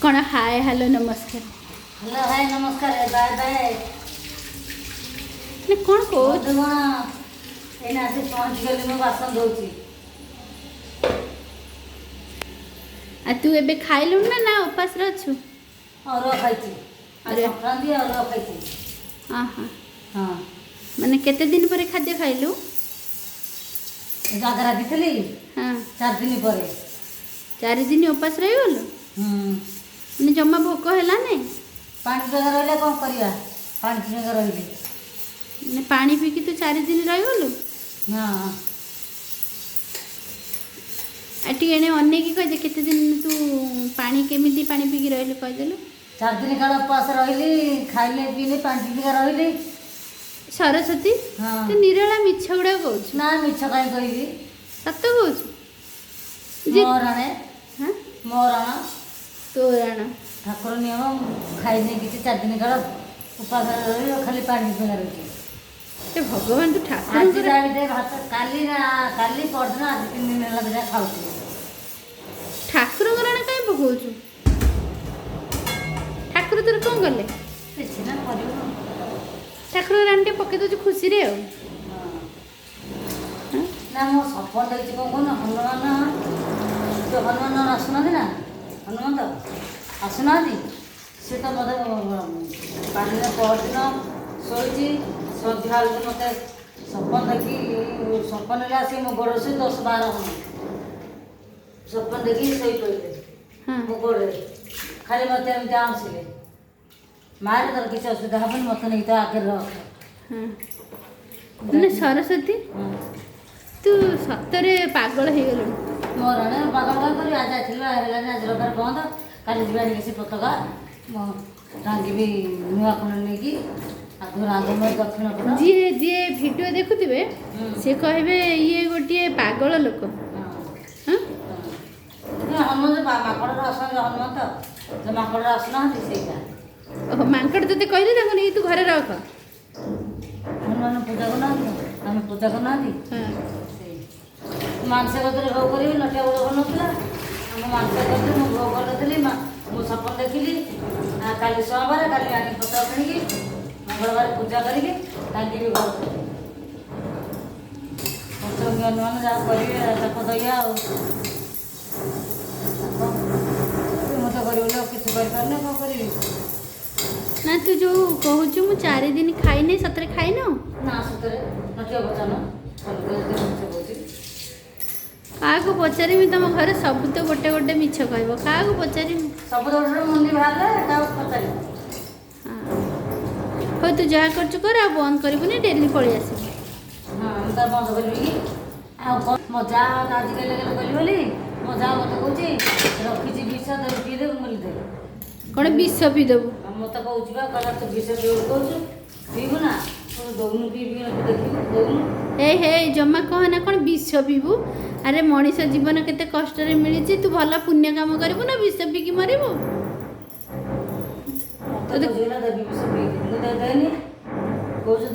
कौन hi hello नमस्कार hello hi नमस्कार बाय बाय ने कौन को एना से पहुंच गली मो बासन धोची आ तू एबे खाइलु ना उपास रछु और खाइची अरे संक्रांति और खाइची हां हां हां माने केते दिन पर खाद्य खाइलु जागरा दिथली हां 4 दिन पर 4 दिन उपास रहि गलो माने जम्मा भोक हैला नै पानी जगह रहले कोन करिया पानी जगह रहले माने पानी पी के तू 4 दिन रहि गलो हां आटी एने अन्ने की कह दे केते दिन तू पानी केमिति पानी पी के रहले कह देलु 4 दिन काल उपास रहली खाइले पीले 5 दिन का रहली सरस्वती हां तू निराला मिछ गुडा कहू ना मिछ काई कहबी सत कहू मोराणे हां मोराणा तोराणा ठाकुर नियम खाइने किसी 4 दिन काल उपास रही खाली पानी पीना रही ए भगवान तू ठाकुर आज जाई भात काली ना काली पड़ना आज 3 दिन लग जा खाउती ठाकुर गराणा काई पकोछु ठाकुर तोर कोन गले किसी ना करियो ठाकुर गराणा पके दो खुशी रे ना मो सपन देखि कोन हनुमान जो हनुमान आसना ना हनुमान तो आसना दी से तो मत पानी में पड़ना सोची सन्ध्या मत सपन देखी सपन से मो गोड़ से 10-12 सपन देखी सही पड़े मो गोड़ खाली मत आसले मारे तर किसी असुविधा हेन मत नहीं तो आगे रख ना सरस्वती तू सतरे पागल हो गलु मोर आने पागल कर आज आज रविवार बंद काली जीवानी किसी पताका टांगी भी नुआ खण नहीं आगु आगे मोर दक्षिण पट जी जी वीडियो देखुथिबे से कहबे ये गोटे पागल लोक हां हनुमान माकड़ आसन हनुमान तो जो माकड़ आसना सेटा ओह मांकड़ तते कहले ताको नहीं तू घरे रख हनुमान पूजा करना हम पूजा करना हां मानस गतरे भोग करी नटिया गोड़ बनौला हम मानस गतरे मो भोग करथली मो सपन देखिली काली सोमवार काली आनी पता किणी मंगलवार पूजा करी तांकी भी घर हनुमान जा करिए ताको दैया मत करियो किसी कर पारने कौन करी ना तू जो कहूछु मु 4 दिन खाई नै सतरे खाई न ना सतरे नटिया बचाना काको पचारि तुम घर सब तो गोटे गोटे मिछ कहब काको पचारि सब गोटे मुंडी बाहर का पचारि हो तू जहाँ कर कर आ बंद करबुनी डेली पळी आसी हां हम त बंद करबी आ मजा आज के लगे बोली बोली मजा मत कहूची रखी विष दे पी दे बोली दे कौन विष पी देबू मत कहूची बा कला तो विष दे कहूछु पीबू ना तू दौनु पी देखिबू दौनु हे जमा कहना कौन विष पीबू अरे मनीष जीवन केते कष्ट रे मिली तू भला पुण्य काम करू ना विष पी की मरबू तो देला दे विष पी दे देनी कहूछु